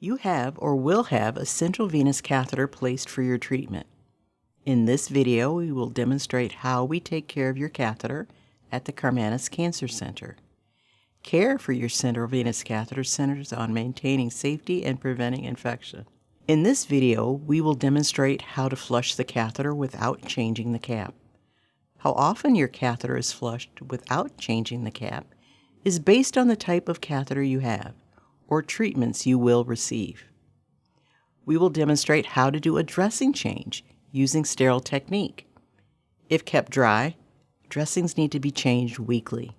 You have or will have a central venous catheter placed for your treatment. In this video, we will demonstrate how we take care of your catheter at the Venous Cancer Center. Care for your central venous catheter centers on maintaining safety and preventing infection. In this video, we will demonstrate how to flush the catheter without changing the cap. How often your catheter is flushed without changing the cap is based on the type of catheter you have or treatments you will receive. We will demonstrate how to do a dressing change using sterile technique. If kept dry, dressings need to be changed weekly.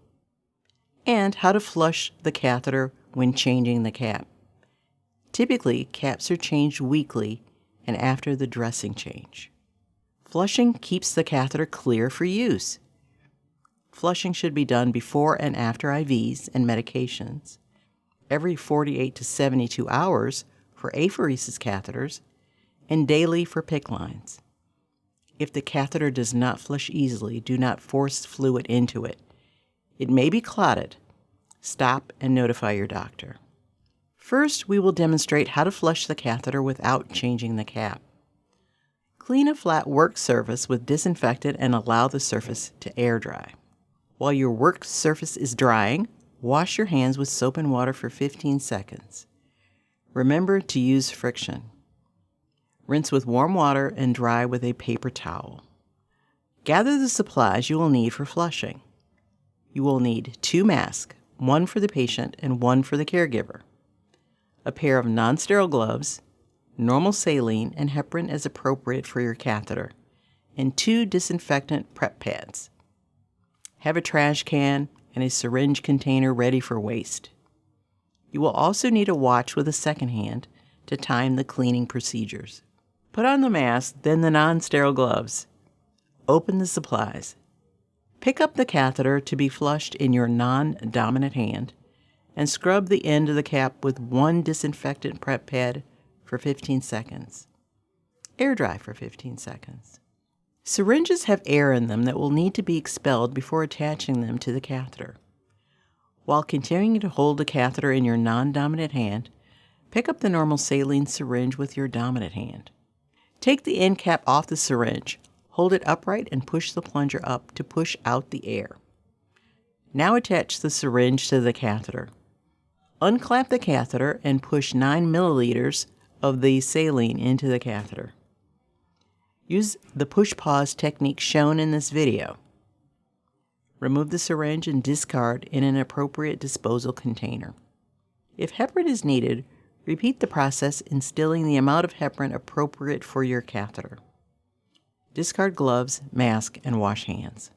And how to flush the catheter when changing the cap. Typically, caps are changed weekly and after the dressing change. Flushing keeps the catheter clear for use. Flushing should be done before and after IVs and medications, every 48 to 72 hours for apheresis catheters, and daily for PICC lines. If the catheter does not flush easily, do not force fluid into it. It may be clotted. Stop and notify your doctor. First, we will demonstrate how to flush the catheter without changing the cap. Clean a flat work surface with disinfectant and allow the surface to air dry. While your work surface is drying, wash your hands with soap and water for 15 seconds. Remember to use friction. Rinse with warm water and dry with a paper towel. Gather the supplies you will need for flushing. You will need 2 masks, one for the patient and one for the caregiver, a pair of non-sterile gloves, normal saline and heparin as appropriate for your catheter, and 2 disinfectant prep pads. Have a trash can and a syringe container ready for waste. You will also need a watch with a second hand to time the cleaning procedures. Put on the mask, then the non-sterile gloves. Open the supplies. Pick up the catheter to be flushed in your non-dominant hand and scrub the end of the cap with 1 disinfectant prep pad for 15 seconds. Air dry for 15 seconds. Syringes have air in them that will need to be expelled before attaching them to the catheter. While continuing to hold the catheter in your non-dominant hand, pick up the normal saline syringe with your dominant hand. Take the end cap off the syringe, hold it upright and push the plunger up to push out the air. Now attach the syringe to the catheter. Unclamp the catheter and push 9 milliliters of the saline into the catheter. Use the push-pause technique shown in this video. Remove the syringe and discard in an appropriate disposal container. If heparin is needed, repeat the process, instilling the amount of heparin appropriate for your catheter. Discard gloves, mask, and wash hands.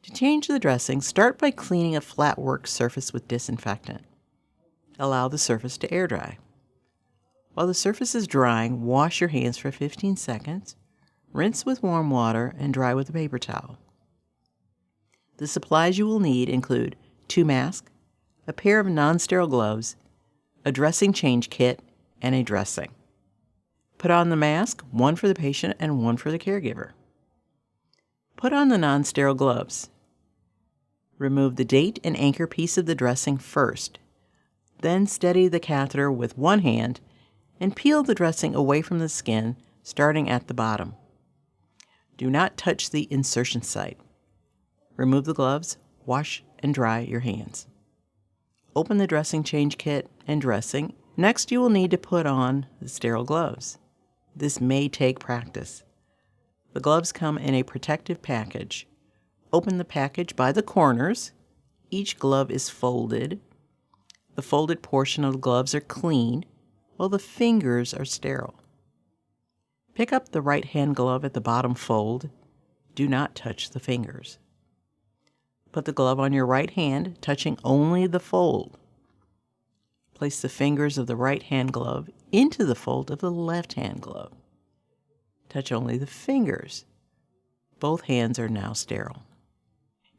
To change the dressing, start by cleaning a flat work surface with disinfectant. Allow the surface to air dry. While the surface is drying, wash your hands for 15 seconds, rinse with warm water, and dry with a paper towel. The supplies you will need include 2 masks, a pair of non-sterile gloves, a dressing change kit, and a dressing. Put on the mask, one for the patient and one for the caregiver. Put on the non-sterile gloves. Remove the date and anchor piece of the dressing first. Then steady the catheter with one hand and peel the dressing away from the skin, starting at the bottom. Do not touch the insertion site. Remove the gloves, wash and dry your hands. Open the dressing change kit and dressing. Next, you will need to put on the sterile gloves. This may take practice. The gloves come in a protective package. Open the package by the corners. Each glove is folded. The folded portion of the gloves are clean, while the fingers are sterile. Pick up the right hand glove at the bottom fold. Do not touch the fingers. Put the glove on your right hand, touching only the fold. Place the fingers of the right hand glove into the fold of the left hand glove. Touch only the fingers. Both hands are now sterile.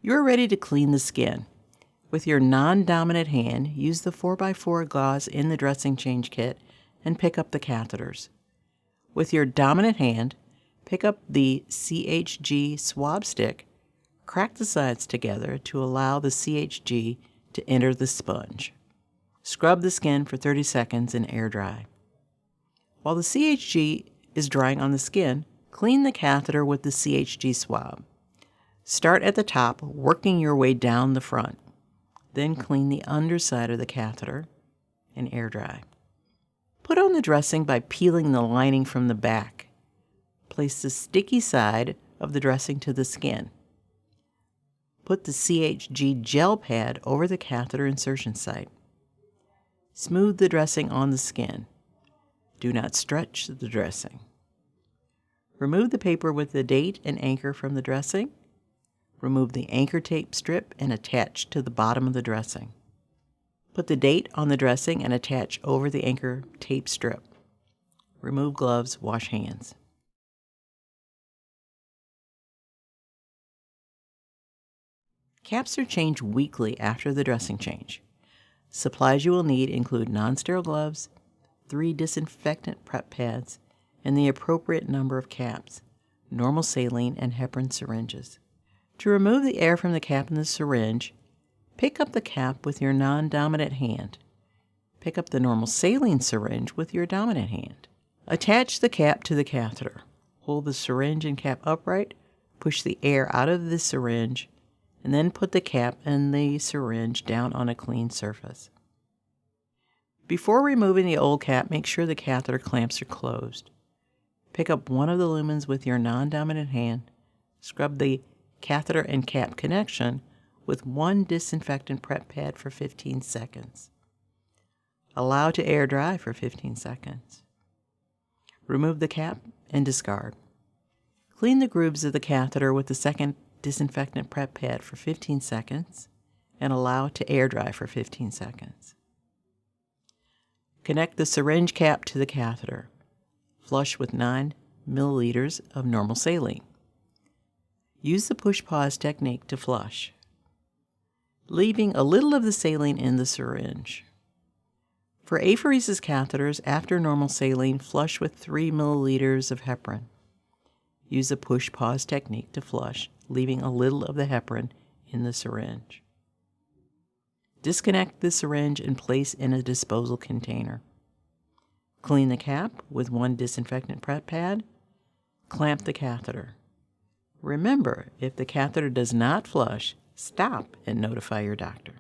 You are ready to clean the skin. With your non-dominant hand, use the 4x4 gauze in the dressing change kit and pick up the catheters. With your dominant hand, pick up the CHG swab stick, Crack the sides together to allow the CHG to enter the sponge. Scrub the skin for 30 seconds and air dry. While the CHG is drying on the skin, clean the catheter with the CHG swab. Start at the top, working your way down the front. Then clean the underside of the catheter and air dry. Put on the dressing by peeling the lining from the back. Place the sticky side of the dressing to the skin. Put the CHG gel pad over the catheter insertion site. Smooth the dressing on the skin. Do not stretch the dressing. Remove the paper with the date and anchor from the dressing. Remove the anchor tape strip and attach to the bottom of the dressing. Put the date on the dressing and attach over the anchor tape strip. Remove gloves, wash hands. Caps are changed weekly after the dressing change. Supplies you will need include non-sterile gloves, 3 disinfectant prep pads, and the appropriate number of caps, normal saline and heparin syringes. To remove the air from the cap in the syringe, pick up the cap with your non-dominant hand. Pick up the normal saline syringe with your dominant hand. Attach the cap to the catheter. Hold the syringe and cap upright, push the air out of the syringe, and then put the cap and the syringe down on a clean surface. Before removing the old cap, make sure the catheter clamps are closed. Pick up one of the lumens with your non-dominant hand, scrub the catheter and cap connection with 1 disinfectant prep pad for 15 seconds. Allow to air dry for 15 seconds. Remove the cap and discard. Clean the grooves of the catheter with the second disinfectant prep pad for 15 seconds and allow to air dry for 15 seconds. Connect the syringe cap to the catheter. Flush with 9 milliliters of normal saline. Use the push-pause technique to flush, leaving a little of the saline in the syringe. For apheresis catheters, after normal saline, flush with 3 milliliters of heparin. Use the push-pause technique to flush, leaving a little of the heparin in the syringe. Disconnect the syringe and place in a disposal container. Clean the cap with 1 disinfectant prep pad. Clamp the catheter. Remember, if the catheter does not flush, stop and notify your doctor.